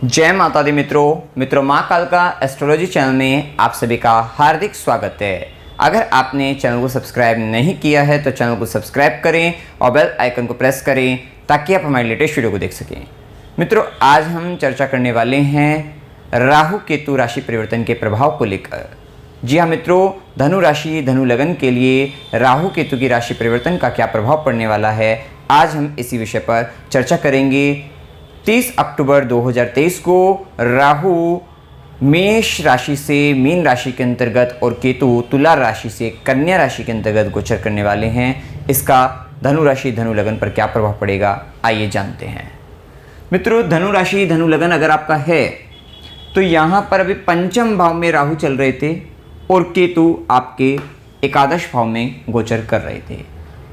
जय माता दी मित्रों माँ कालका एस्ट्रोलॉजी चैनल में आप सभी का हार्दिक स्वागत है। अगर आपने चैनल को सब्सक्राइब नहीं किया है तो चैनल को सब्सक्राइब करें और बेल आइकन को प्रेस करें ताकि आप हमारी लेटेस्ट वीडियो को देख सकें। मित्रों, आज हम चर्चा करने वाले हैं राहु केतु राशि परिवर्तन के प्रभाव को लेकर। जी हाँ मित्रों, धनु राशि धनु लगन के लिए राहु केतु की राशि परिवर्तन का क्या प्रभाव पड़ने वाला है, आज हम इसी विषय पर चर्चा करेंगे। 30 अक्टूबर 2023 को राहु मेष राशि से मीन राशि के अंतर्गत और केतु तुला राशि से कन्या राशि के अंतर्गत गोचर करने वाले हैं। इसका धनु राशि धनु लगन पर क्या प्रभाव पड़ेगा, आइए जानते हैं। मित्रों, धनु राशि धनु लगन अगर आपका है तो यहाँ पर अभी पंचम भाव में राहु चल रहे थे और केतु आपके एकादश भाव में गोचर कर रहे थे।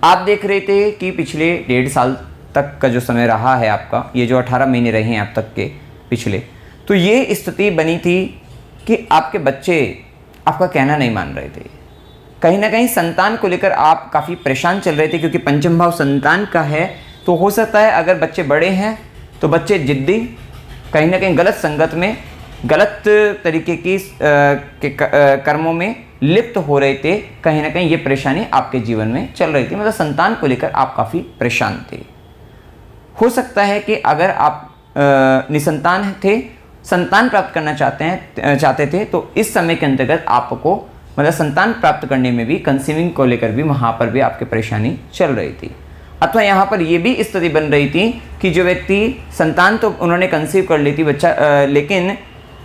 आप देख रहे थे कि पिछले 1.5 साल तक का जो समय रहा है आपका, ये जो 18 महीने रहे हैं अब तक के पिछले, तो ये स्थिति बनी थी कि आपके बच्चे आपका कहना नहीं मान रहे थे। कहीं ना कहीं संतान को लेकर आप काफ़ी परेशान चल रहे थे, क्योंकि पंचम भाव संतान का है। तो हो सकता है अगर बच्चे बड़े हैं तो बच्चे जिद्दी, कहीं ना कहीं गलत संगत में, गलत तरीके की कर्मों में लिप्त हो रहे थे। कहीं ना कहीं ये परेशानी आपके जीवन में चल रही थी, मतलब संतान को लेकर आप काफ़ी परेशान थे। हो सकता है कि अगर आप निसंतान थे, संतान प्राप्त करना चाहते थे, तो इस समय के अंतर्गत आपको मतलब संतान प्राप्त करने में भी, कंसीविंग को लेकर भी वहाँ पर भी आपकी परेशानी चल रही थी। अथवा यहाँ पर ये भी स्थिति बन रही थी कि जो व्यक्ति संतान तो उन्होंने कंसीव कर ली थी बच्चा, लेकिन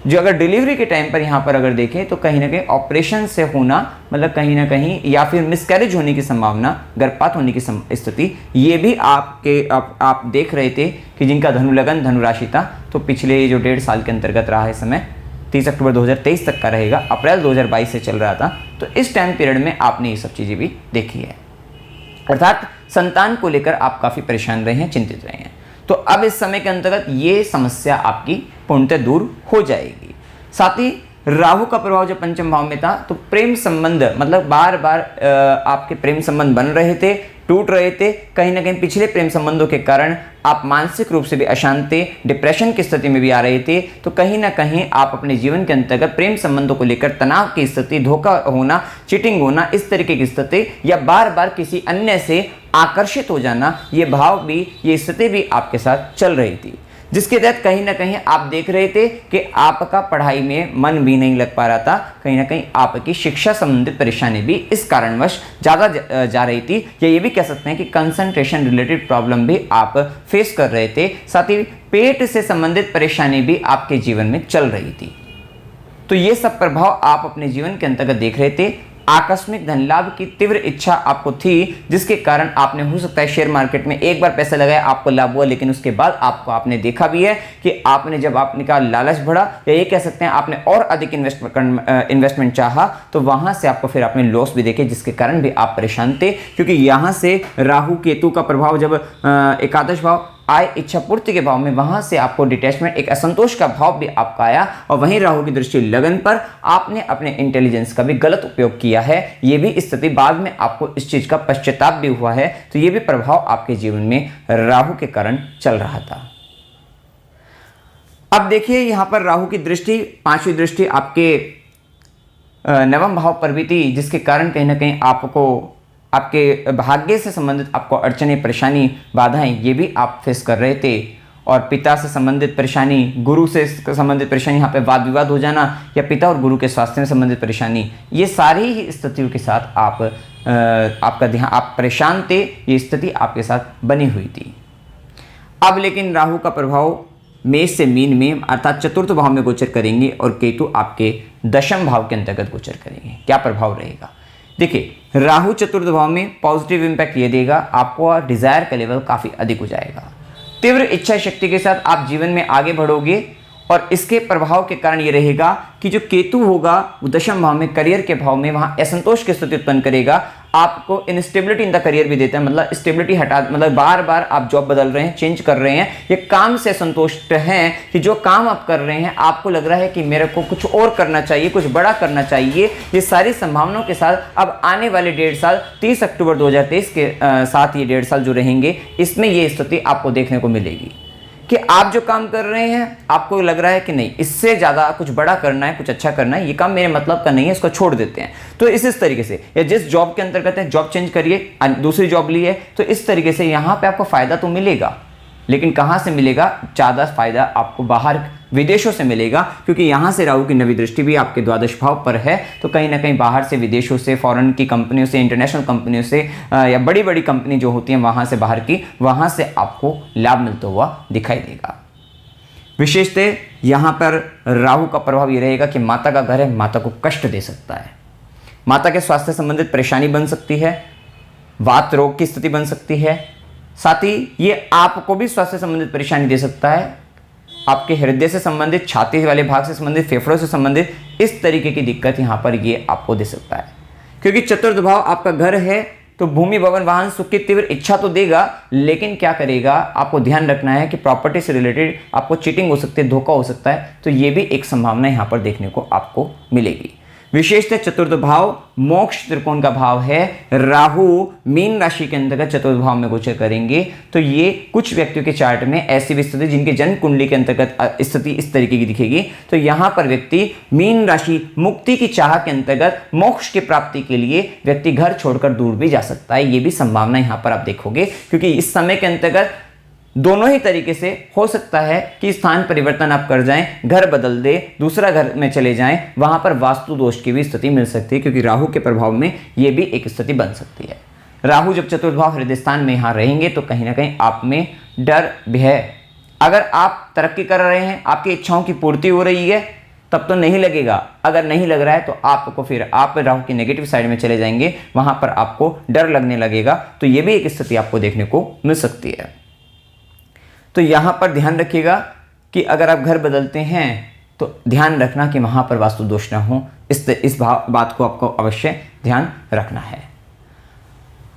जो अगर डिलीवरी के टाइम पर यहाँ पर अगर देखें तो कहीं ना कहीं ऑपरेशन से होना, मतलब कहीं ना कहीं या फिर मिसकैरेज होने की संभावना, गर्भपात होने की स्थिति, ये भी आप देख रहे थे कि जिनका धनु लगन धनु राशि था। तो पिछले जो 1.5 साल के अंतर्गत रहा है समय, 30 अक्टूबर 2023 तक का रहेगा, अप्रैल 2022 से चल रहा था। तो इस टाइम पीरियड में आपने ये सब चीज़ें भी देखी है, अर्थात संतान को लेकर आप काफ़ी परेशान रहे हैं, चिंतित रहे हैं। तो अब इस समय के अंतर्गत ये समस्या आपकी पूर्णतः दूर हो जाएगी। साथ ही राहु का प्रभाव जब पंचम भाव में था तो प्रेम संबंध, मतलब बार बार आपके प्रेम संबंध बन रहे थे, टूट रहे थे। कहीं ना कहीं पिछले प्रेम संबंधों के कारण आप मानसिक रूप से भी अशांत थे, डिप्रेशन की स्थिति में भी आ रहे थे। तो कहीं ना कहीं आप अपने जीवन के अंतर्गत प्रेम संबंधों को लेकर तनाव की स्थिति, धोखा होना, चीटिंग होना, इस तरीके की स्थिति, या बार बार किसी अन्य से आकर्षित हो जाना, ये भाव भी, ये स्थिति भी आपके साथ चल रही थी। जिसके तहत कहीं ना कहीं आप देख रहे थे कि आपका पढ़ाई में मन भी नहीं लग पा रहा था। कहीं ना कहीं आपकी शिक्षा संबंधित परेशानी भी इस कारणवश ज़्यादा जा रही थी, या ये भी कह सकते हैं कि कंसंट्रेशन रिलेटेड प्रॉब्लम भी आप फेस कर रहे थे। साथ ही पेट से संबंधित परेशानी भी आपके जीवन में चल रही थी। तो ये सब प्रभाव आप अपने जीवन के अंतर्गत देख रहे थे। आकस्मिक धन लाभ की तीव्र इच्छा आपको थी, जिसके कारण आपने हो सकता है शेयर मार्केट में एक बार पैसा लगाया, आपको लाभ हुआ, लेकिन उसके बाद आपने देखा भी है कि आपने जब आपने का लालच बढ़ा, या ये कह सकते हैं आपने और अधिक इन्वेस्टमेंट चाहा, तो वहां से आपको फिर आपने लॉस भी देखे, जिसके कारण भी आप परेशान थे। क्योंकि यहां से राहु केतु का प्रभाव जब एकादश भाव आय इच्छा पूर्ति के भाव में, वहां से आपको डिटैचमेंट, एक असंतोष का भाव भी आपका आया, और वहीं राहु की दृष्टि लगन पर आपने अपने इंटेलिजेंस का भी गलत उपयोग किया है। ये भी स्थिति बाद में आपको इस चीज का पश्चाताप भी हुआ है। तो ये भी प्रभाव आपके जीवन में राहु के कारण चल रहा था। अब देखिए यहां पर राहु की दृष्टि, 5वीं दृष्टि आपके नवम भाव पर भी थी, जिसके कारण कहीं ना कहीं आपको आपके भाग्य से संबंधित आपको अड़चने, परेशानी, बाधाएं, ये भी आप फेस कर रहे थे। और पिता से संबंधित परेशानी, गुरु से संबंधित परेशानी, यहाँ पे वाद विवाद हो जाना, या पिता और गुरु के स्वास्थ्य में संबंधित परेशानी, ये सारी ही स्थितियों के साथ आपका ध्यान, आप परेशान थे। ये स्थिति आपके साथ बनी हुई थी। अब लेकिन राहु का प्रभाव मेष से मीन में, अर्थात चतुर्थ भाव में गोचर करेंगे, और केतु आपके दशम भाव के अंतर्गत गोचर करेंगे। क्या प्रभाव रहेगा? देखिए, राहु चतुर्थ भाव में पॉजिटिव इंपैक्ट ये देगा, आपको डिजायर का लेवल काफ़ी अधिक हो जाएगा। तीव्र इच्छा शक्ति के साथ आप जीवन में आगे बढ़ोगे, और इसके प्रभाव के कारण ये रहेगा कि जो केतु होगा वो दशम भाव में, करियर के भाव में, वहाँ असंतोष की स्थिति उत्पन्न करेगा। आपको इनस्टेबिलिटी इन द करियर भी देता है, मतलब स्टेबिलिटी हटा, मतलब बार बार आप जॉब बदल रहे हैं, चेंज कर रहे हैं, ये काम से संतुष्ट हैं कि जो काम आप कर रहे हैं आपको लग रहा है कि मेरे को कुछ और करना चाहिए, कुछ बड़ा करना चाहिए। ये सारी संभावनाओं के साथ अब आने वाले 1.5 साल, 30 अक्टूबर 2023 के साथ ये 1.5 साल जो रहेंगे, इसमें ये स्थिति आपको देखने को मिलेगी। कि आप जो काम कर रहे हैं आपको लग रहा है कि नहीं, इससे ज़्यादा कुछ बड़ा करना है, कुछ अच्छा करना है, ये काम मेरे मतलब का नहीं है, इसको छोड़ देते हैं। तो इस तरीके से, या जिस जॉब के अंतर्गत है जॉब चेंज करिए, दूसरी जॉब ली है, तो इस तरीके से यहाँ पे आपको फायदा तो मिलेगा, लेकिन कहाँ से मिलेगा? ज़्यादा फायदा आपको बाहर विदेशों से मिलेगा, क्योंकि यहाँ से राहु की नवी दृष्टि भी आपके द्वादश भाव पर है। तो कहीं ना कहीं बाहर से, विदेशों से, फॉरेन की कंपनियों से, इंटरनेशनल कंपनियों से, या बड़ी बड़ी कंपनी जो होती हैं वहाँ से, बाहर की, वहाँ से आपको लाभ मिलता हुआ दिखाई देगा। विशेषतः यहाँ पर राहु का प्रभाव ये रहेगा कि माता का घर है, माता को कष्ट दे सकता है, माता के स्वास्थ्य संबंधित परेशानी बन सकती है, वात रोग की स्थिति बन सकती है। साथ ही ये आपको भी स्वास्थ्य संबंधित परेशानी दे सकता है, आपके हृदय से संबंधित, छाती वाले भाग से संबंधित, फेफड़ों से संबंधित इस तरीके की दिक्कत यहाँ पर ये आपको दे सकता है। क्योंकि चतुर्थ भाव आपका घर है, तो भूमि, भवन, वाहन, सुख की तीव्र इच्छा तो देगा, लेकिन क्या करेगा? आपको ध्यान रखना है कि प्रॉपर्टी से रिलेटेड आपको चीटिंग हो सकती है, धोखा हो सकता है। तो ये भी एक संभावना यहाँ पर देखने को आपको मिलेगी। विशेषतः चतुर्थ भाव मोक्ष त्रिकोण का भाव है। राहु मीन राशि के अंतर्गत चतुर्थ भाव में गोचर करेंगे, तो ये कुछ व्यक्तियों के चार्ट में ऐसी भी स्थिति, जिनके जन्म कुंडली के अंतर्गत स्थिति इस तरीके की दिखेगी, तो यहाँ पर व्यक्ति मीन राशि मुक्ति की चाह के अंतर्गत मोक्ष की प्राप्ति के लिए व्यक्ति घर छोड़कर दूर भी जा सकता है। ये भी संभावना यहाँ पर आप देखोगे, क्योंकि इस समय के अंतर्गत दोनों ही तरीके से हो सकता है कि स्थान परिवर्तन आप कर जाएं, घर बदल दे, दूसरा घर में चले जाएं, वहां पर वास्तु दोष की भी स्थिति मिल सकती है, क्योंकि राहु के प्रभाव में यह भी एक स्थिति बन सकती है। राहु जब चतुर्थ भाव हृदय स्थान में यहां रहेंगे, तो कहीं ना कहीं आप में डर, भय, अगर आप तरक्की कर रहे हैं, आपकी इच्छाओं की पूर्ति हो रही है, तब तो नहीं लगेगा। अगर नहीं लग रहा है तो आपको फिर आप राहु की नेगेटिव साइड में चले जाएंगे, वहां पर आपको डर लगने लगेगा। तो यह भी एक स्थिति आपको देखने को मिल सकती है। तो यहां पर ध्यान रखिएगा कि अगर आप घर बदलते हैं तो ध्यान रखना कि वहां पर वास्तु दोष ना हो। इस बात को आपको अवश्य ध्यान रखना है।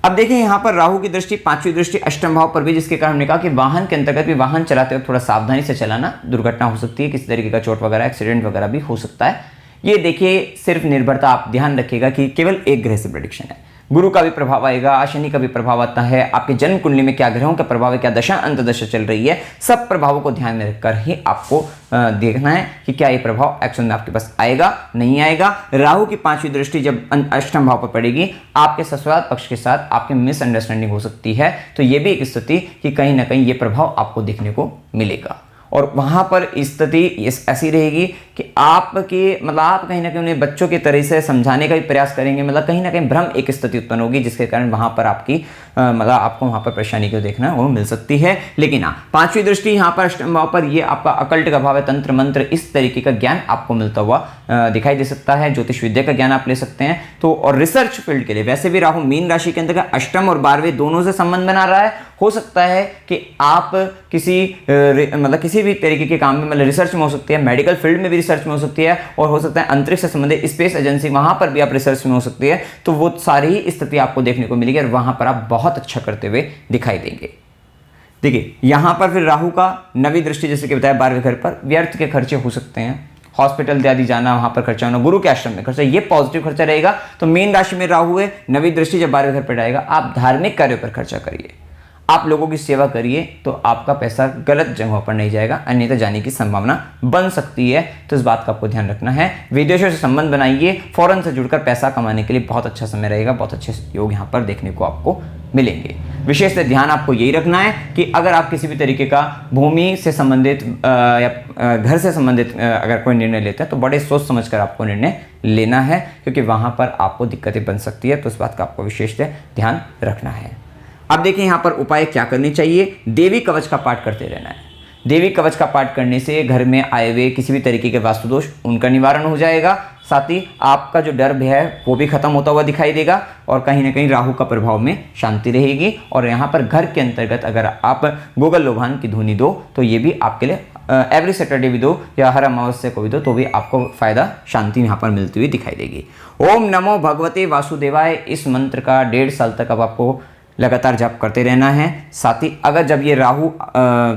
अब देखिए यहां पर राहु की दृष्टि, पांचवी दृष्टि अष्टम भाव पर भी, जिसके कारण हमने कहा कि वाहन के अंतर्गत भी वाहन चलाते वक्त थोड़ा सावधानी से चलाना, दुर्घटना हो सकती है, किसी तरीके का चोट वगैरह, एक्सीडेंट वगैरह भी हो सकता है। ये देखिए सिर्फ निर्भरता, आप ध्यान रखिएगा कि केवल एक ग्रह से प्रेडिक्शन है। गुरु का भी प्रभाव आएगा, शनि का भी प्रभाव आता है, आपके जन्म कुंडली में क्या ग्रहों का प्रभाव है, क्या दशा अंतदशा चल रही है, सब प्रभावों को ध्यान में रखकर ही आपको देखना है कि क्या ये प्रभाव एक्शन में आपके पास आएगा, नहीं आएगा। राहु की पांचवी दृष्टि जब अष्टम भाव पर पड़ेगी, आपके ससुराल पक्ष के साथ आपकी मिसअंडरस्टैंडिंग हो सकती है। तो ये भी एक स्थिति कि कहीं ना कहीं ये प्रभाव आपको देखने को मिलेगा, और वहां पर स्थिति ऐसी रहेगी कि आपके मतलब आप कहीं ना कहीं उन्हें बच्चों की तरह से समझाने का भी प्रयास करेंगे, मतलब कहीं ना कहीं भ्रम एक स्थिति उत्पन्न होगी, जिसके कारण वहां पर आपकी मतलब आपको वहां पर परेशानी को देखना वो मिल सकती है। लेकिन हाँ, पांचवी दृष्टि यहाँ पर अष्टम भाव पर, ये आपका अकल्ट का भाव है, तंत्र मंत्र इस तरीके का ज्ञान आपको मिलता हुआ दिखाई दे सकता है। ज्योतिष विद्या का ज्ञान आप ले सकते हैं। तो और रिसर्च फील्ड के लिए वैसे भी राहु मीन राशि के अंतर्गत अष्टम और 12वें दोनों से संबंध बना रहा है। हो सकता है कि आप किसी मतलब किसी भी तरीके के काम में, मतलब रिसर्च में हो सकती है, मेडिकल फील्ड में भी रिसर्च में हो सकती है, और हो सकता है अंतरिक्ष से संबंधित स्पेस एजेंसी, वहां पर भी आप रिसर्च में हो सकती है। तो वो सारी ही स्थिति आपको देखने को मिलेगी, और वहां पर आप बहुत अच्छा करते हुए दिखाई देंगे। देखिए यहां पर फिर राहु का नवी दृष्टि, जैसे कि बताया 12वें घर पर, व्यर्थ के खर्चे हो सकते हैं, हॉस्पिटल आदि जाना, वहां पर खर्चा होना, गुरु के आश्रम में खर्चा, ये पॉजिटिव खर्चा रहेगा। तो मीन राशि में राहु है, नवी दृष्टि जब 12वें घर पर जाएगा, आप धार्मिक कार्यों पर खर्चा करिए, आप लोगों की सेवा करिए, तो आपका पैसा गलत जगहों पर नहीं जाएगा, अन्यथा जाने की संभावना बन सकती है। तो इस बात का आपको ध्यान रखना है। विदेशों से संबंध बनाइए, फॉरेन से जुड़कर पैसा कमाने के लिए बहुत अच्छा समय रहेगा, बहुत अच्छे योग यहाँ पर देखने को आपको मिलेंगे। विशेष ध्यान आपको यही रखना है कि अगर आप किसी भी तरीके का भूमि से संबंधित या घर से संबंधित अगर कोई निर्णय लेते हैं, तो बड़े सोच समझकर आपको निर्णय लेना है, क्योंकि वहां पर आपको दिक्कतें बन सकती है। तो इस बात का आपको विशेष ध्यान रखना है। अब देखिए यहाँ पर उपाय क्या करने चाहिए। देवी कवच का पाठ करते रहना है। देवी कवच का पाठ करने से घर में आए हुए किसी भी तरीके के वास्तु दोष, उनका निवारण हो जाएगा। साथ ही आपका जो डर भय है वो भी खत्म होता हुआ दिखाई देगा, और कहीं ना कहीं राहु का प्रभाव में शांति रहेगी। और यहाँ पर घर के अंतर्गत अगर आप गोगल लोभान की धुनी दो, तो ये भी आपके लिए एवरी सैटरडे भी दो, या हर अमावस्या को भी दो, तो भी आपको फायदा, शांति यहाँ पर मिलती हुई दिखाई देगी। ओम नमो भगवते वासुदेवाय, इस मंत्र का 1.5 साल तक अब आपको लगातार जप करते रहना है। साथ ही अगर जब ये राहु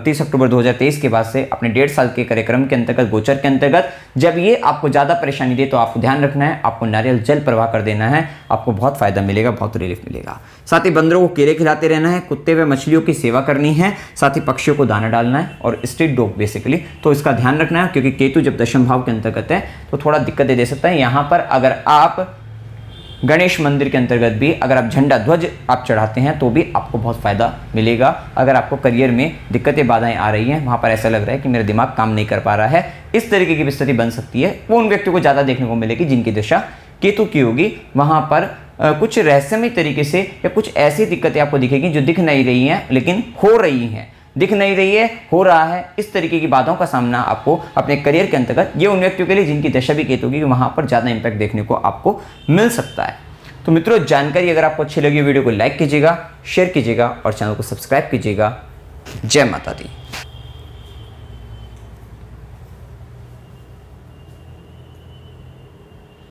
30 अक्टूबर 2023 के बाद से अपने 1.5 साल के कार्यक्रम के अंतर्गत, गोचर के अंतर्गत जब ये आपको ज़्यादा परेशानी दे, तो आपको ध्यान रखना है, आपको नारियल जल प्रवाह कर देना है, आपको बहुत फायदा मिलेगा, बहुत रिलीफ मिलेगा। साथ ही बंदरों को केले खिलाते रहना है, कुत्ते व मछलियों की सेवा करनी है, साथ ही पक्षियों को दाना डालना है और स्ट्रीट डॉग बेसिकली, तो इसका ध्यान रखना है, क्योंकि केतु जब दशम भाव के अंतर्गत है तो थोड़ा दिक्कतें दे सकता है। यहाँ पर अगर आप गणेश मंदिर के अंतर्गत भी अगर आप झंडा ध्वज आप चढ़ाते हैं तो भी आपको बहुत फ़ायदा मिलेगा। अगर आपको करियर में दिक्कतें बाधाएं आ रही हैं, वहाँ पर ऐसा लग रहा है कि मेरा दिमाग काम नहीं कर पा रहा है, इस तरीके की भी स्थिति बन सकती है, वो उन व्यक्तियों को ज़्यादा देखने को मिलेगी जिनकी दशा केतु की होगी। वहाँ पर कुछ रहस्यमय तरीके से या कुछ ऐसी दिक्कतें आपको दिखेगी जो दिख नहीं रही हैं लेकिन हो रही हैं, दिख नहीं रही है, हो रहा है। इस तरीके की बातों का सामना आपको अपने करियर के अंतर्गत, ये उन व्यक्तियों के लिए जिनकी दशा भी केतु की, वहां पर ज़्यादा इंपैक्ट देखने को आपको मिल सकता है। तो मित्रों, जानकारी अगर आपको अच्छी लगी, वीडियो को लाइक कीजिएगा, शेयर कीजिएगा और चैनल को सब्सक्राइब कीजिएगा। जय माता दी।